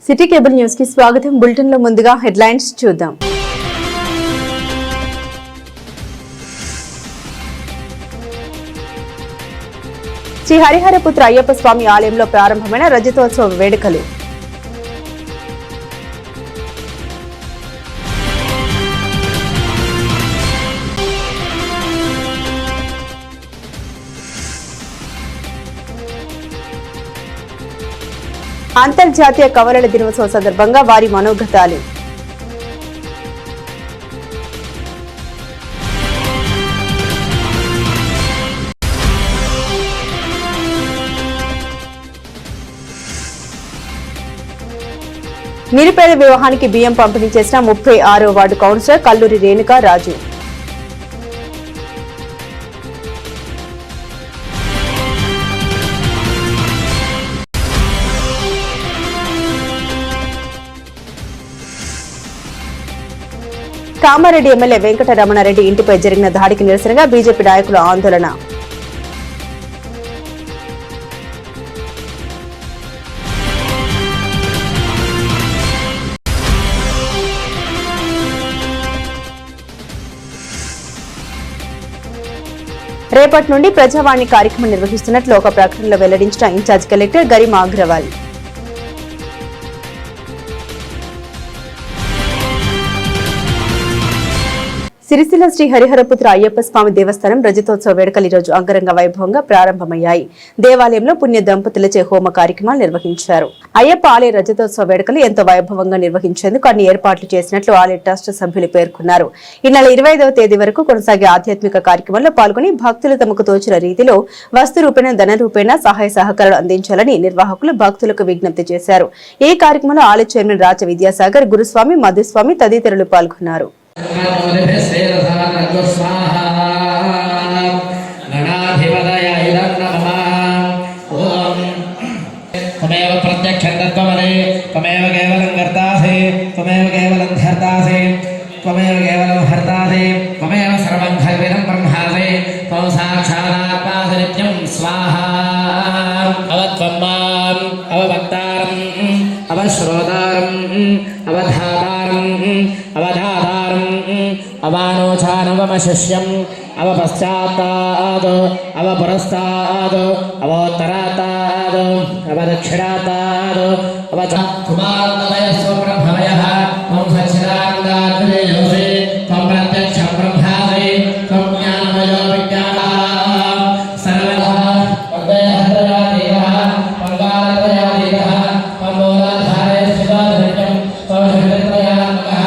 City cable news కి స్వాగతం. Bulletin లో ముందుగా హెడ్లైన్స్ చూద్దాం. శ్రీ హరిహరపుత్ర అయ్యప్ప స్వామి ఆలయంలో ప్రారంభమైన రజతోత్సవ వేడుకలు. అంతర్జాతీయ కవలల దినోత్సవం సందర్భంగా వారి మనోగతాలు. నిరుపేద వివాహానికి బియ్యం పంపిణీ చేసిన 36వ వార్డు కౌన్సిలర్ కల్లూరి రేణుకా రాజు. కామారెడ్డి ఎమ్మెల్యే వెంకటరమణారెడ్డి ఇంటిపై జరిగిన దాడికి నిరసనగా బీజేపీ నాయకుల ఆందోళన. రేపటి నుండి ప్రజావాణి కార్యక్రమం నిర్వహిస్తున్నట్లు ఒక ప్రకటనలో వెల్లడించిన ఇన్ఛార్జ్ కలెక్టర్ గరిమా అగ్రవాల్. సిరిసిల్ల శ్రీ హరిహరపుత్ర అయ్యప్ప స్వామి దేవస్థానం రజతోత్సవ వేడుకలు ఈ రోజు అంగరంగ వైభవంగా ప్రారంభమయ్యాయి. దేవాలయంలో పుణ్య దంపతులచే హోమ కార్యక్రమాలు నిర్వహించారు. అయ్యప్ప ఆలయ రజతోత్సవ వేడుకలు ఎంతో వైభవంగా నిర్వహించేందుకు అన్ని ఏర్పాట్లు చేసినట్లు ఆలయ ట్రస్ట్ సభ్యులు పేర్కొన్నారు. ఈ నెల 25వ తేదీ వరకు కొనసాగే ఆధ్యాత్మిక కార్యక్రమంలో పాల్గొని భక్తులు తమకు తోచిన రీతిలో వస్తు రూపేణ ధన రూపేణ సహాయ సహకారాలు అందించాలని నిర్వాహకులు భక్తులకు విజ్ఞప్తి చేశారు. ఈ కార్యక్రమంలో ఆలయ చైర్మన్ రాజ విద్యాసాగర్, గురుస్వామి, మధుస్వామి తదితరులు పాల్గొన్నారు. त्वमेव प्रत्यक्षं तत्त्वमसि त्वमेव केवलं कर्तासि त्वमेव केवलं धर्तासि त्वमेव केवलं हर्तासि त्वमेव सर्वं खल्विदं ब्रह्मासि त्वं साक्षादात्मासि नित्यं स्वाहा अवत्वं माम् अववक्तारम् अवश्रोतारम् अवधातारम् अवधातारम् अवानोचानवमशिष्यम् अवपश्चात्ताद् अवपुरस्ताद् अवोत्तरात्ताद् अवदक्षिणात्ताद् अवचकुमारतमयस्व ब्रह्ममयः त्वं सच्चिदानन्दाद्वैयोऽसि त्वं प्रत्यक्षं ब्रह्मासि त्वं ज्ञानमयो विज्ञानः सर्वतः अद्वैतहृदयादेवः त्वं त्वं मूलाधारे शिवाधृत्यं त्वं शक्तित्रयात्मकः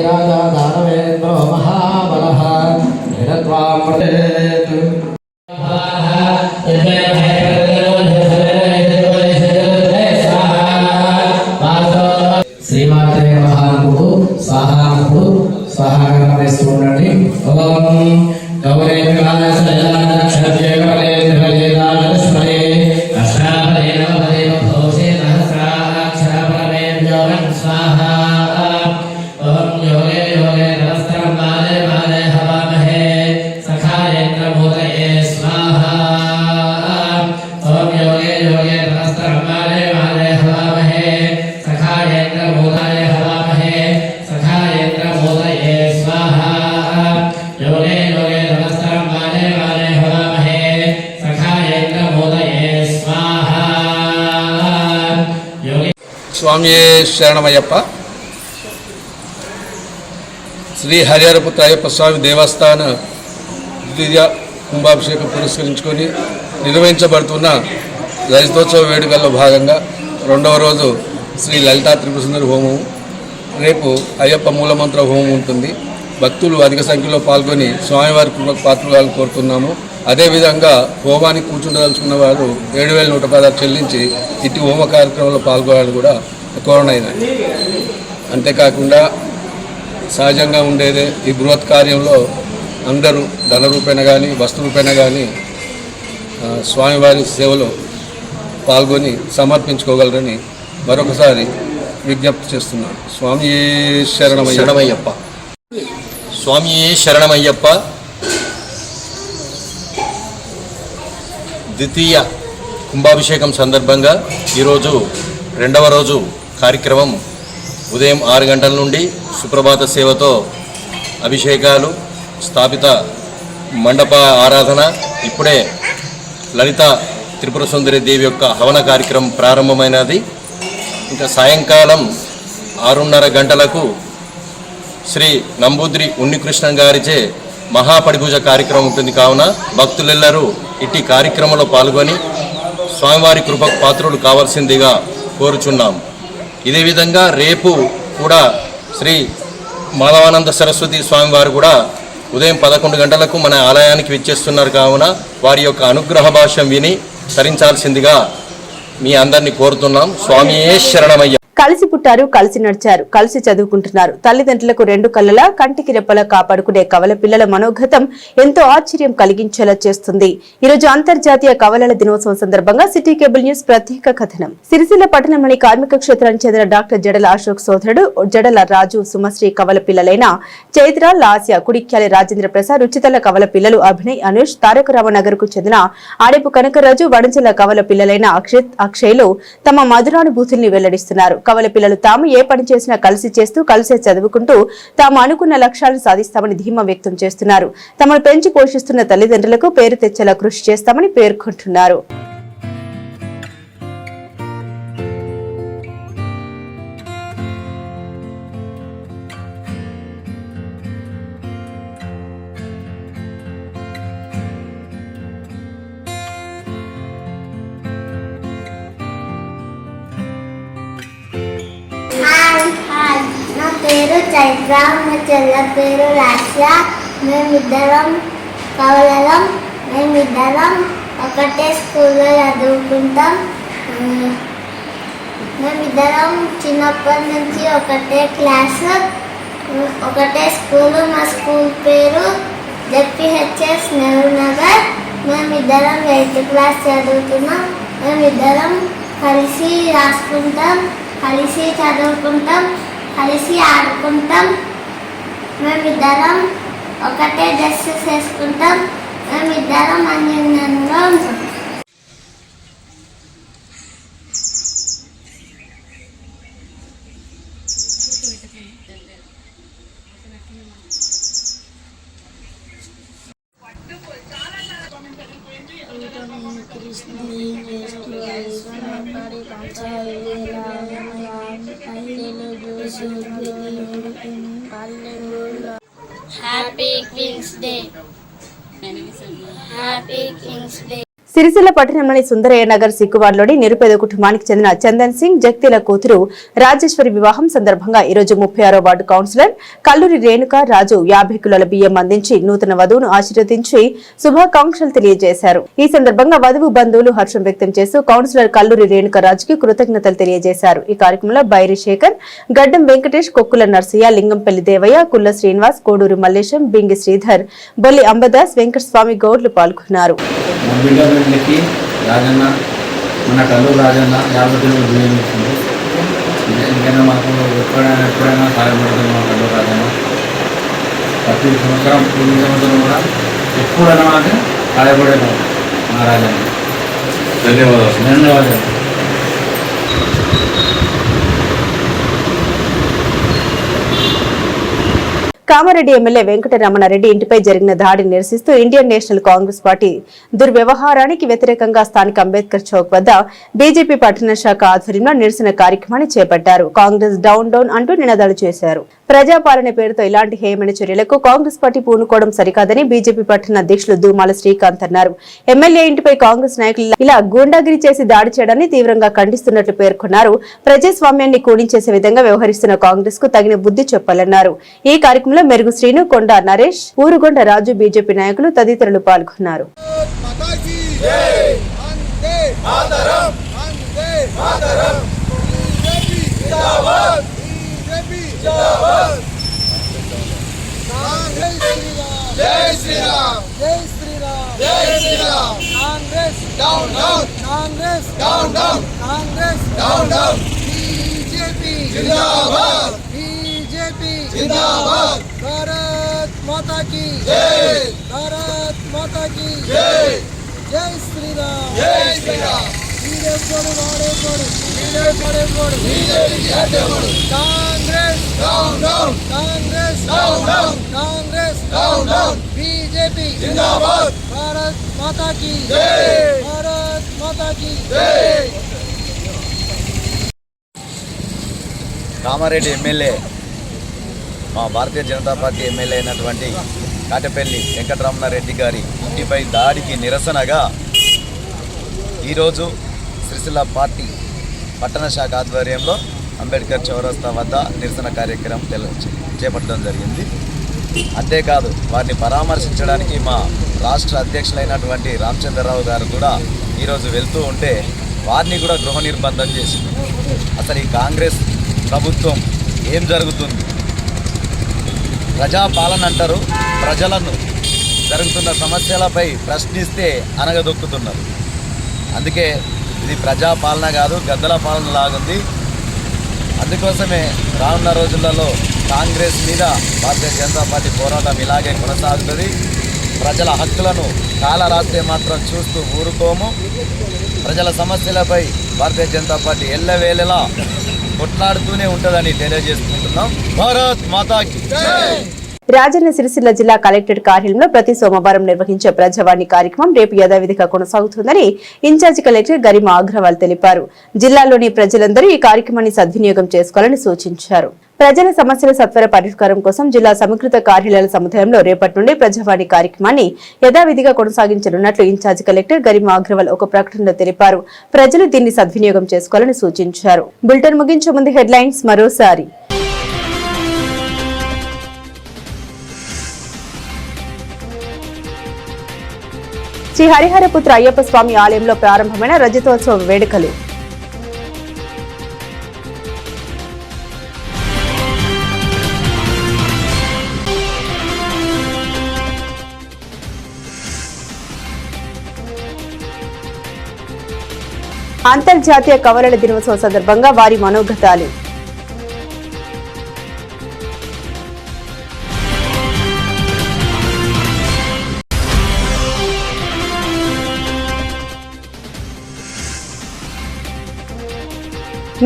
राजा दानवेन्द्रो महाबलः श्रीमात्रे महानपुడు स्वाहानपुడు स्वाहागणमेస్తూ ఉండండి. ఓం గౌరే స్వామి శరణమయ్యప్ప. శ్రీ హరిహరపుత్ర అయ్యప్ప స్వామి దేవస్థాన ద్వితీయ కుంభాభిషేకం పురస్కరించుకొని నిర్వహించబడుతున్న రజతోత్సవ వేడుకల్లో భాగంగా 2వ రోజు శ్రీ లలితా త్రిపుర సుందరి హోమం, రేపు అయ్యప్ప మూలమంత్ర హోమం ఉంటుంది. భక్తులు అధిక సంఖ్యలో పాల్గొని స్వామివారి కృపకు పాత్రలు కోరుతున్నాము. అదేవిధంగా హోమానికి కూర్చుండదలుచుకున్న వారు 7,116 చెల్లించి ఇట్టి హోమ కార్యక్రమంలో పాల్గొనాలని కూడా కోరనైనది. అంతేకాకుండా సహజంగా ఉండేదే ఈ బృహత్ కార్యంలో అందరూ ధన రూపేణ కానీ వస్తు రూపేణ కానీ స్వామివారి సేవలో పాల్గొని సమర్పించుకోగలరని మరొకసారి విజ్ఞప్తి చేస్తున్నాను. స్వామి శరణమయ్యప్ప. స్వామి శరణమయ్యప్ప. ద్వితీయ కుంభాభిషేకం సందర్భంగా ఈరోజు 2వ రోజు కార్యక్రమం ఉదయం 6 గంటల నుండి సుప్రభాత సేవతో అభిషేకాలు, స్థాపిత మండప ఆరాధన, ఇప్పుడే లలిత త్రిపుర సుందరి దేవి యొక్క హవన కార్యక్రమం ప్రారంభమైనది. ఇంకా సాయంకాలం 6:30 గంటలకు శ్రీ నంబూద్రి ఉన్నికృష్ణ గారిచే మహాపడిపూజ కార్యక్రమం ఉంటుంది. కావున భక్తులెల్లరూ ఇట్టి కార్యక్రమంలో పాల్గొని స్వామివారి కృపకు పాత్రులు కావాల్సిందిగా కోరుచున్నాం. ఇదే విధంగా రేపు కూడా శ్రీ మాధవానంద సరస్వతి స్వామివారు కూడా ఉదయం 11 గంటలకు మన ఆలయానికి విచ్చేస్తున్నారు. కావున వారి యొక్క అనుగ్రహ భాష్యం విని తరించాల్సిందిగా మీ అందరినీ కోరుతున్నాం. స్వామియే శరణమయ్య. కలిసి పుట్టారు, కలిసి నడిచారు, కలిసి చదువుకుంటున్నారు. తల్లిదండ్రులకు 2 కళ్ళలా కంటికి రెప్పలా కాపాడుకునే కవల పిల్లల మనోగతం ఎంతో ఆశ్చర్యం కలిగించేలా చేస్తుంది. ఈరోజు అంతర్జాతీయ కవలల దినోత్సవం సందర్భంగా సిటీ కేబుల్ న్యూస్ ప్రత్యేక కథనం. సిరిసిల్ల పట్టణంలోని కార్మిక క్షేత్రానికి చెందిన డాక్టర్ జడల అశోక్ సోదరుడు జడల రాజు సుమశ్రీ కవల పిల్లలైన చైత్ర, లాస్య, కుడిక్యాలి రాజేంద్ర ప్రసాద్, రుచితల కవల పిల్లలు అభినయ్, అనుష్, తారకరామనగర్ కు చెందిన ఆడేపు కనకరాజు, వడంచెల కవల పిల్లలైన అక్షిత్, అక్షయ్లు తమ మధురానుభూతుల్ని వెల్లడిస్తున్నారు. కవల పిల్లలు తాము ఏ పని చేసినా కలిసి చేస్తూ కలిసే చదువుకుంటూ తాము అనుకున్న లక్ష్యాలను సాధిస్తామని ధీమా వ్యక్తం చేస్తున్నారు. తమను పెంచి పోషిస్తున్న తల్లిదండ్రులకు పేరు తెచ్చేలా కృషి చేస్తామని పేర్కొంటున్నారు. నా పేరు చైత్ర, మా చెల్ల పేరు లాస్య. మేమిద్దరం కవలలం. మేమిద్దరం ఒకటే స్కూల్లో చదువుకుంటాం. మేమిద్దరం చిన్నప్పటి నుంచి ఒకటే క్లాసు, ఒకటే స్కూలు. మా స్కూల్ పేరు జెడ్పీహెచ్ఎస్ నెహ్రూ నగర్. మేమిద్దరం 8th క్లాస్ చదువుతున్నాం. మేమిద్దరం కలిసి రాసుకుంటాం, కలిసి చదువుకుంటాం, కలిసి ఆడుకుంటాం. మేమిద్దరం ఒకటే డ్రెస్సెస్ వేసుకుంటాం. మేమిద్దరం అన్యోన్యంగా ఉంటాం. Happy King's Day. Happy King's Day. Sircilla పట్టణంలోని సుందరయ్య నగర్ సిక్కువాడలోని నిరుపేద కుటుంబానికి చెందిన చందన్ సింగ్ జగ్తీల కూతురు రాజేశ్వరి వివాహం సందర్భంగా ఈరోజు 36వ వార్డు కౌన్సిలర్ కల్లూరి రేణుక రాజు 50 కిలోల బియ్యం అందించి నూతన వధువును ఆశీర్వదించి శుభాకాంక్షలు తెలియజేశారు. ఈ సందర్భంగా వధువు బంధువులు హర్షం వ్యక్తం చేస్తూ కౌన్సిలర్ కల్లూరి రేణుక రాజుకి కృతజ్ఞతలు తెలియజేశారు. ఈ కార్యక్రమంలో బైరి శేఖర్, గడ్డం వెంకటేష్, కొక్కుల నర్సయ్య, లింగంపల్లి దేవయ్య, కుల్ల శ్రీనివాస్, కోడూరు మల్లేశం, బింగి శ్రీధర్, బొల్లి అంబదాస్, వెంకటస్వామి గౌడ్లు పాల్గొన్నారు. రాజన్న మన కల్లూరు రాజన్న 50 కిలోలు బియ్యం ఇస్తుంది. ఎందుకంటే మాకు ఎప్పుడైనా సహాయపడుతుంది మా కల్లూరు రాజన్న. ప్రతి సంవత్సరం ఈ సంవత్సరం కూడా ఎప్పుడైనా మాకు సహాయపడేది మా రాజన్న. ధన్యవాదాలు. కామారెడ్డి ఎమ్మెల్యే వెంకటరమణారెడ్డి ఇంటిపై జరిగిన దాడిని నిరసిస్తూ ఇండియన్ నేషనల్ కాంగ్రెస్ పార్టీ దుర్వ్యవహారానికి వ్యతిరేకంగా స్థానిక అంబేద్కర్ చౌక్ వద్ద బీజేపీ పట్టణ శాఖ ఆధ్వర్యంలో నిరసన కార్యక్రమాన్ని చేపట్టారు. కాంగ్రెస్ డౌన్ డౌన్ అంటూ నినాదాలు చేశారు. ప్రజాపాలన పేరుతో ఇలాంటి హేయమైన చర్యలకు కాంగ్రెస్ పార్టీ పూనుకోవడం సరికాదని బీజేపీ పట్టణ అధ్యక్షులు దూమాల శ్రీకాంత్ అన్నారు. ఎమ్మెల్యే ఇంటిపై కాంగ్రెస్ నాయకులు ఇలా గూండాగిరి చేసి దాడి చేయడాన్ని తీవ్రంగా ఖండిస్తున్నట్లు పేర్కొన్నారు. ప్రజాస్వామ్యాన్ని కూడించేసే విధంగా వ్యవహరిస్తున్న కాంగ్రెస్ కు తగిన బుద్ధి చెప్పాలన్నారు. ఈ కార్యక్రమంలో మెరుగు శ్రీను, కొండ నరేష్, ఊరుగొండ రాజు, బీజేపీ నాయకులు తదితరులు పాల్గొన్నారు. జై శ్రీరామ్ జై శ్రీరామ్ జై Shriram Congress down down Congress down down Congress down down BJP జిందాబాద్ బీజేపీ జిందాబాద్ భారత్ మాతా కీ జై భారత్ మాతా కీ జై జై శ్రీరామ్ జై Shriram Congress down down Congress down down Congress down down BJP జిందాబాద్ భారత్ మాతా కీ జై భారత్ మాతా కీ జై. కామారెడ్డి ఎమ్మెల్యే మా భారతీయ జనతా పార్టీ ఎమ్మెల్యే అయినటువంటి కాటపల్లి వెంకటరమణారెడ్డి గారి ఇంటిపై దాడికి నిరసనగా ఈరోజు సిరిసిల్ల పార్టీ పట్టణ శాఖ ఆధ్వర్యంలో అంబేద్కర్ చౌరస్తా వద్ద నిరసన కార్యక్రమం చేపట్టడం జరిగింది. అంతేకాదు వారిని పరామర్శించడానికి మా రాష్ట్ర అధ్యక్షులైనటువంటి రామచంద్రరావు గారు కూడా ఈరోజు వెళ్తూ ఉంటే వారిని కూడా గృహ నిర్బంధం చేసింది. అసలు ఈ కాంగ్రెస్ ప్రభుత్వం ఏం జరుగుతుంది? ప్రజాపాలన అంటారు, ప్రజలను జరుగుతున్న సమస్యలపై ప్రశ్నిస్తే అనగదొక్కుతున్నారు. అందుకే ఇది ప్రజాపాలన కాదు, గద్దల పాలన లాగుంది. అందుకోసమే రానున్న రోజులలో కాంగ్రెస్ మీద భారతీయ జనతా పార్టీ పోరాటం ఇలాగే కొనసాగుతుంది. ప్రజల హక్కులను కాల రాస్తే మాత్రం చూస్తూ ఊరుకోము. ప్రజల సమస్యలపై భారతీయ జనతా పార్టీ ఎల్లవేళలా కొట్లాడుతూనే ఉంటుందని తెలియజేసుకుంటున్నాం. భారత్ మాతాకి జై. రాజన్న సిరిసిల్ల జిల్లా కలెక్టరేట్ కార్యాలయంలో ప్రతి సోమవారం నిర్వహించే ప్రజావాణి కార్యక్రమం రేపు యథావిధిగా కొనసాగుతుందని ఇన్ఛార్జి కలెక్టర్ గరిమా అగ్రవాల్ తెలిపారు. జిల్లాలోని ప్రజలందరూ ఈ కార్యక్రమాన్ని సద్వినియోగం చేసుకోవాలని సూచించారు. ప్రజల సమస్యల సత్వర పరిష్కారం కోసం జిల్లా సమీకృత కార్యాలయాల సముదాయంలో రేపటి నుండి ప్రజావాణి కార్యక్రమాన్ని యథావిధిగా కొనసాగించనున్నట్లు ఇన్ఛార్జి కలెక్టర్ గరిమా అగ్రవాల్ ఒక ప్రకటనలో తెలిపారు. ప్రజలు దీన్ని సద్వినియోగం చేసుకోవాలని సూచించారు. బులెటిన్ ముగించే ముందు హెడ్లైన్స్ మరోసారి. శ్రీ హరిహరపుత్ర అయ్యప్ప స్వామి ఆలయంలో ప్రారంభమైన రజతోత్సవ వేడుకలు. అంతర్జాతీయ కవలల దినోత్సవం సందర్భంగా వారి మనోగతాలు.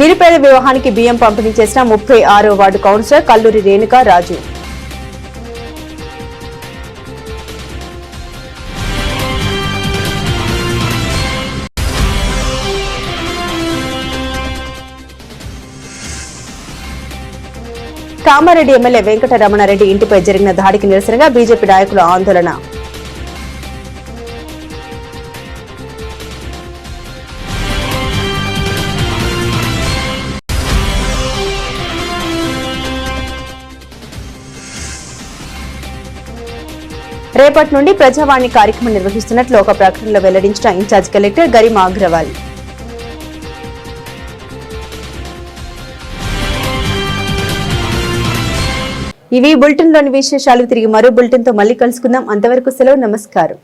నిరుపేద వివాహానికి బియ్యం పంపిణీ చేసిన 36వ వార్డు కౌన్సిలర్ కల్లూరి రేణుకా రాజు. కామారెడ్డి ఎమ్మెల్యే వెంకటరమణారెడ్డి ఇంటిపై జరిగిన దాడికి నిరసనగా బీజేపీ నాయకుల ఆందోళన. రేపటి నుండి ప్రజావాణి కార్యక్రమం నిర్వహిస్తున్నట్లు ఒక ప్రకటనలో వెల్లడించిన ఇన్ఛార్జ్ కలెక్టర్ గరిమా అగ్రవాల్. ఇవి బులెటిన్ లోని విశేషాలు. తిరిగి మరో బులెటిన్ తో మళ్ళీ కలుసుకుందాం. అంతవరకు సెలవు. నమస్కారం.